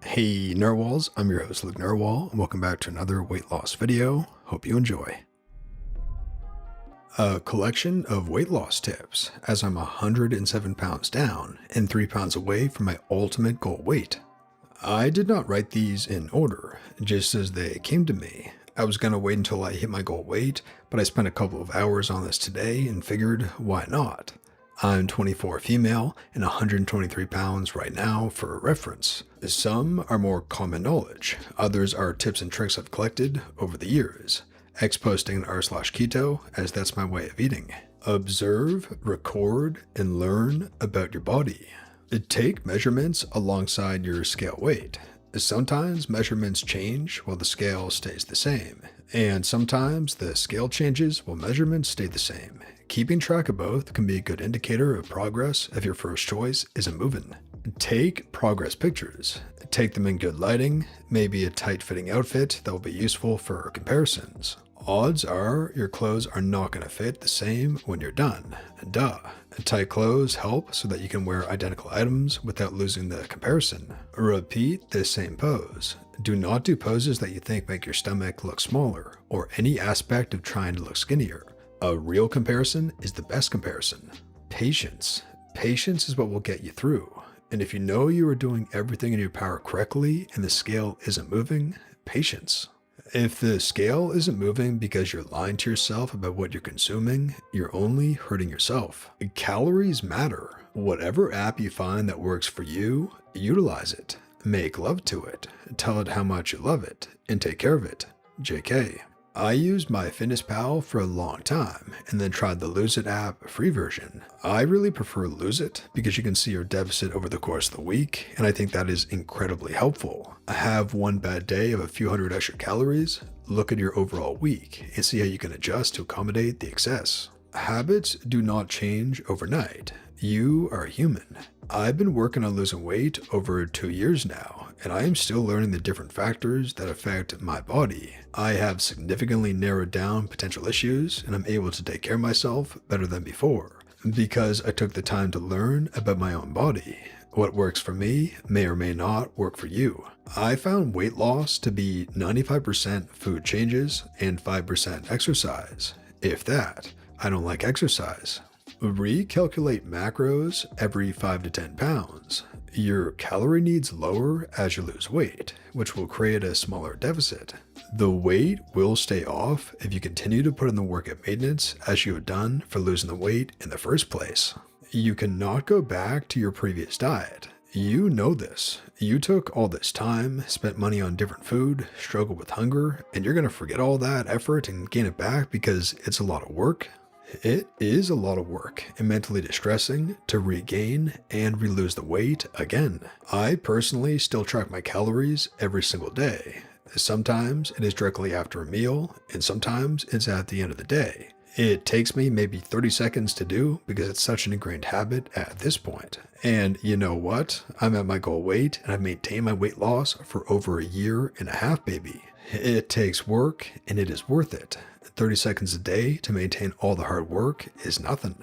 Hey Narwhals, I'm your host Luke Narwhal, and welcome back to another weight loss video. Hope you enjoy. A collection of weight loss tips, as I'm 107 pounds down and 3 pounds away from my ultimate goal weight. I did not write these in order, just as they came to me. I was gonna wait until I hit my goal weight, but I spent a couple of hours on this today and figured, why not? I'm 24 female and 123 pounds right now for reference. Some are more common knowledge, others are tips and tricks I've collected over the years. X-posting r/keto, as that's my way of eating. Observe, record, and learn about your body. Take measurements alongside your scale weight. Sometimes measurements change while the scale stays the same, and sometimes the scale changes while measurements stay the same. Keeping track of both can be a good indicator of progress if your first choice isn't moving. Take progress pictures. Take them in good lighting, maybe a tight-fitting outfit that will be useful for comparisons. Odds are your clothes are not going to fit the same when you're done. Duh. Tight clothes help so that you can wear identical items without losing the comparison. Repeat the same pose. Do not do poses that you think make your stomach look smaller, or any aspect of trying to look skinnier. A real comparison is the best comparison. Patience. Patience is what will get you through. And if you know you are doing everything in your power correctly and the scale isn't moving, patience. If the scale isn't moving because you're lying to yourself about what you're consuming, you're only hurting yourself. Calories matter. Whatever app you find that works for you, utilize it. Make love to it. Tell it how much you love it, and take care of it. JK. I used MyFitnessPal for a long time and then tried the Lose It app free version. I really prefer Lose It because you can see your deficit over the course of the week, and I think that is incredibly helpful. Have one bad day of a few hundred extra calories, look at your overall week and see how you can adjust to accommodate the excess. Habits do not change overnight. You are human. I've been working on losing weight over 2 years now, and I am still learning the different factors that affect my body. I have significantly narrowed down potential issues, and I'm able to take care of myself better than before, because I took the time to learn about my own body. What works for me may or may not work for you. I found weight loss to be 95% food changes and 5% exercise. If that, I don't like exercise. Recalculate macros every 5 to 10 pounds. Your calorie needs lower as you lose weight, which will create a smaller deficit. The weight will stay off if you continue to put in the work at maintenance as you have done for losing the weight in the first place. You cannot go back to your previous diet. You know this. You took all this time, spent money on different food, struggled with hunger, and you're going to forget all that effort and gain it back because it's a lot of work? It is a lot of work and mentally distressing to regain and re-lose the weight again. I personally still track my calories every single day. Sometimes it is directly after a meal, and sometimes it's at the end of the day. It takes me maybe 30 seconds to do because it's such an ingrained habit at this point. And you know what? I'm at my goal weight and I've maintained my weight loss for over 1.5 years, baby. It takes work and it is worth it. 30 seconds a day to maintain all the hard work is nothing.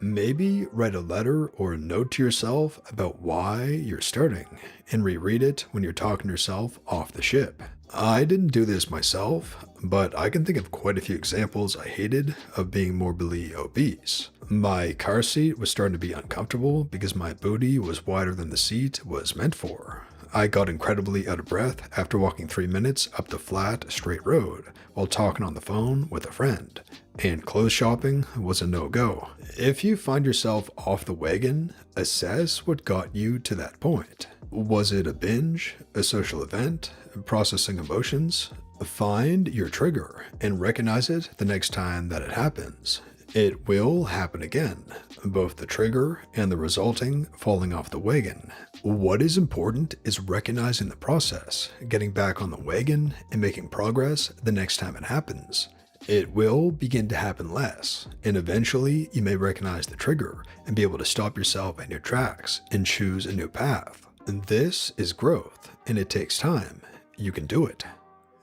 Maybe write a letter or a note to yourself about why you're starting and reread it when you're talking yourself off the ship. I didn't do this myself, but I can think of quite a few examples I hated of being morbidly obese. My car seat was starting to be uncomfortable because my booty was wider than the seat was meant for. I got incredibly out of breath after walking 3 minutes up the flat, straight road while talking on the phone with a friend. And clothes shopping was a no-go. If you find yourself off the wagon, assess what got you to that point. Was it a binge, a social event, processing emotions? Find your trigger and recognize it the next time that it happens. It will happen again, both the trigger and the resulting falling off the wagon. What is important is recognizing the process, getting back on the wagon, and making progress the next time it happens. It will begin to happen less, and eventually you may recognize the trigger and be able to stop yourself in your tracks and choose a new path. This is growth, and it takes time. You can do it.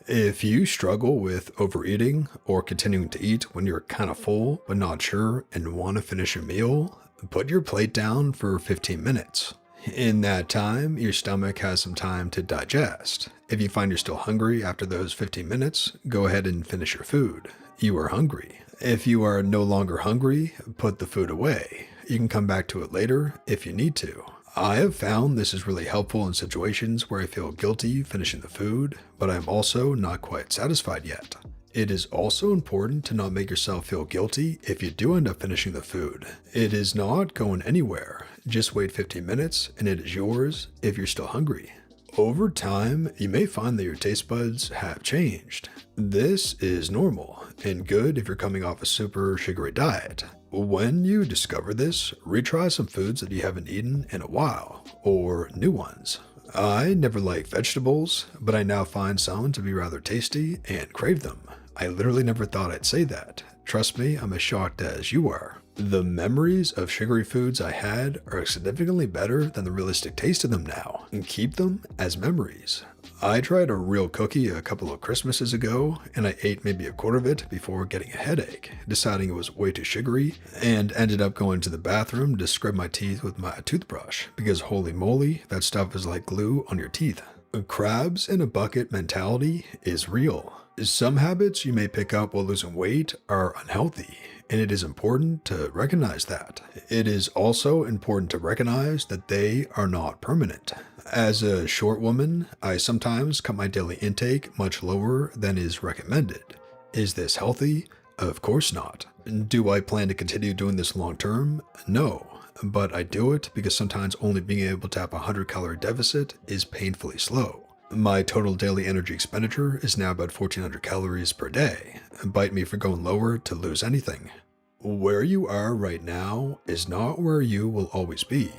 If you struggle with overeating or continuing to eat when you're kind of full but not sure and want to finish your meal, put your plate down for 15 minutes. In that time, your stomach has some time to digest. If you find you're still hungry after those 15 minutes, go ahead and finish your food. You are hungry. If you are no longer hungry, put the food away. You can come back to it later if you need to. I have found this is really helpful in situations where I feel guilty finishing the food, but I'm also not quite satisfied yet. It is also important to not make yourself feel guilty if you do end up finishing the food. It is not going anywhere. Just wait 15 minutes and it is yours if you're still hungry. Over time, you may find that your taste buds have changed. This is normal and good if you're coming off a super sugary diet. When you discover this, retry some foods that you haven't eaten in a while, or new ones. I never liked vegetables, but I now find some to be rather tasty and crave them. I literally never thought I'd say that. Trust me, I'm as shocked as you are. The memories of sugary foods I had are significantly better than the realistic taste of them now, and keep them as memories. I tried a real cookie a couple of Christmases ago, and I ate maybe a quarter of it before getting a headache, deciding it was way too sugary, and ended up going to the bathroom to scrub my teeth with my toothbrush, because holy moly, that stuff is like glue on your teeth. Crabs in a bucket mentality is real. Some habits you may pick up while losing weight are unhealthy, and it is important to recognize that. It is also important to recognize that they are not permanent. As a short woman, I sometimes cut my daily intake much lower than is recommended. Is this healthy? Of course not. Do I plan to continue doing this long term? No. But I do it because sometimes only being able to have a 100-calorie deficit is painfully slow. My total daily energy expenditure is now about 1,400 calories per day. Bite me for going lower to lose anything. Where you are right now is not where you will always be.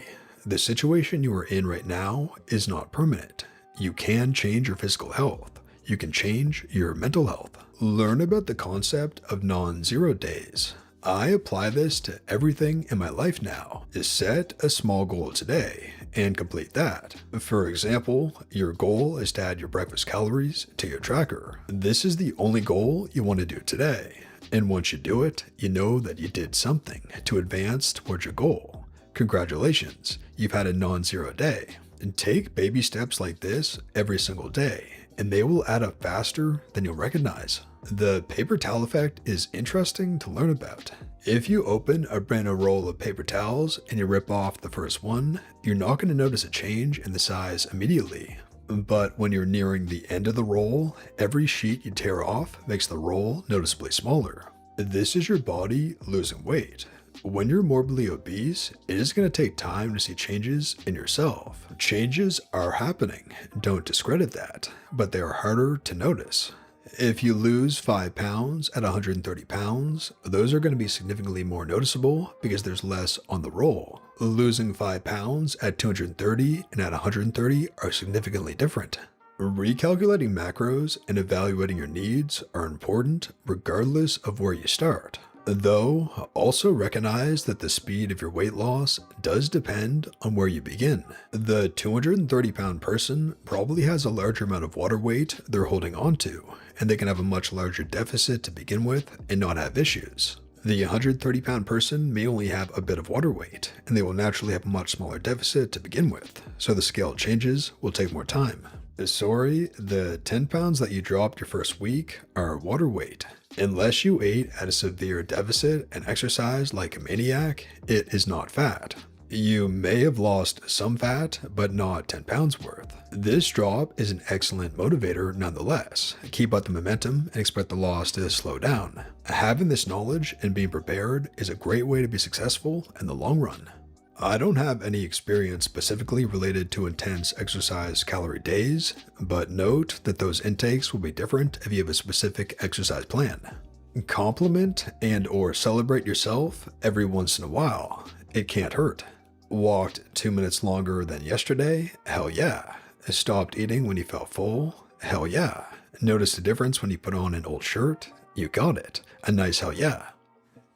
The situation you are in right now is not permanent. You can change your physical health. You can change your mental health. Learn about the concept of non-zero days. I apply this to everything in my life now. Set a small goal today and complete that. For example, your goal is to add your breakfast calories to your tracker. This is the only goal you want to do today. And once you do it, you know that you did something to advance towards your goal. Congratulations, you've had a non-zero day. And take baby steps like this every single day, and they will add up faster than you'll recognize. The paper towel effect is interesting to learn about. If you open a brand new roll of paper towels and you rip off the first one, you're not going to notice a change in the size immediately. But when you're nearing the end of the roll, every sheet you tear off makes the roll noticeably smaller. This is your body losing weight. When you're morbidly obese, it is going to take time to see changes in yourself. Changes are happening, don't discredit that, but they are harder to notice. If you lose 5 pounds at 130 pounds, those are going to be significantly more noticeable because there's less on the roll. Losing 5 pounds at 230 and at 130 are significantly different. Recalculating macros and evaluating your needs are important regardless of where you start. Though, also recognize that the speed of your weight loss does depend on where you begin. The 230-pound person probably has a larger amount of water weight they're holding onto, and they can have a much larger deficit to begin with and not have issues. The 130-pound person may only have a bit of water weight, and they will naturally have a much smaller deficit to begin with, so the scale changes will take more time. Sorry, the 10 pounds that you dropped your first week are water weight. Unless you ate at a severe deficit and exercised like a maniac, it is not fat. You may have lost some fat, but not 10 pounds worth. This drop is an excellent motivator nonetheless. Keep up the momentum and expect the loss to slow down. Having this knowledge and being prepared is a great way to be successful in the long run. I don't have any experience specifically related to intense exercise calorie days, but note that those intakes will be different if you have a specific exercise plan. Compliment and/or celebrate yourself every once in a while. It can't hurt. Walked 2 minutes longer than yesterday? Hell yeah. Stopped eating when you felt full? Hell yeah. Noticed a difference when you put on an old shirt? You got it. A nice hell yeah.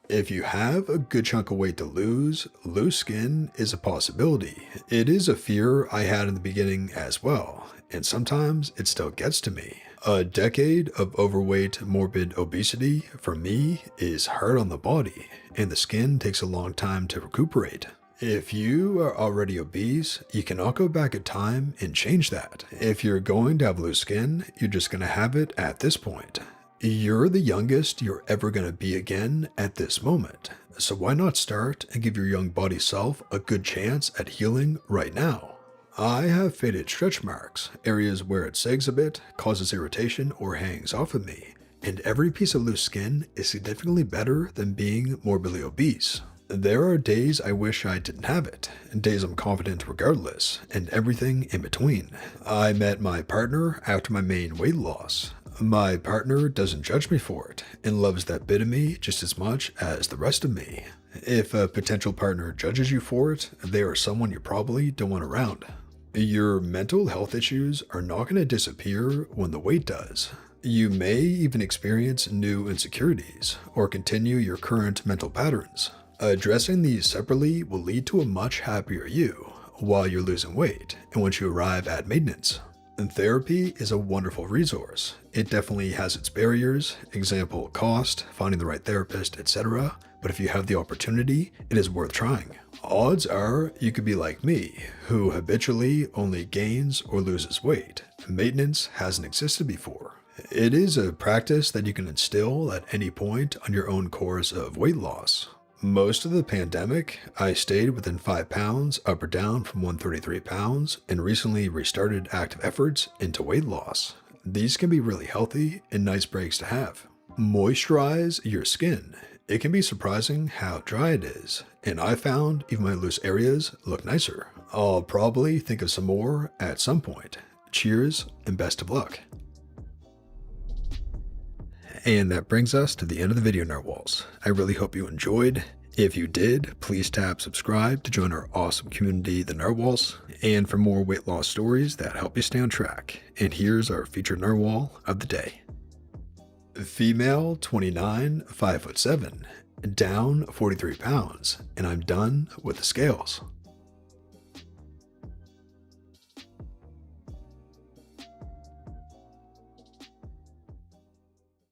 If you have a good chunk of weight to lose, loose skin is a possibility. It is a fear I had in the beginning as well, and sometimes it still gets to me. A decade of overweight, morbid obesity for me is hard on the body, and the skin takes a long time to recuperate. If you are already obese, you cannot go back in time and change that. If you're going to have loose skin, you're just going to have it at this point. You're the youngest you're ever going to be again at this moment. So why not start and give your young body self a good chance at healing right now? I have faded stretch marks, areas where it sags a bit, causes irritation, or hangs off of me. And every piece of loose skin is significantly better than being morbidly obese. There are days I wish I didn't have it, and days I'm confident regardless, and everything in between. I met my partner after my main weight loss. My partner doesn't judge me for it, and loves that bit of me just as much as the rest of me. If a potential partner judges you for it, they are someone you probably don't want around. Your mental health issues are not going to disappear when the weight does. You may even experience new insecurities, or continue your current mental patterns. Addressing these separately will lead to a much happier you while you're losing weight and once you arrive at maintenance. And therapy is a wonderful resource. It definitely has its barriers, example cost, finding the right therapist, etc. But if you have the opportunity, it is worth trying. Odds are you could be like me, who habitually only gains or loses weight. Maintenance hasn't existed before. It is a practice that you can instill at any point on your own course of weight loss. Most of the pandemic, I stayed within 5 pounds up or down from 133 pounds and recently restarted active efforts into weight loss. These can be really healthy and nice breaks to have. Moisturize your skin. It can be surprising how dry it is, and I found even my loose areas look nicer. I'll probably think of some more at some point. Cheers and best of luck. And that brings us to the end of the video, Narwhals. I really hope you enjoyed. If you did, please tap subscribe to join our awesome community, the Narwhals, and for more weight loss stories that help you stay on track. And here's our featured Narwhal of the day. Female, 29, 5'7", down 43 pounds, and I'm done with the scales.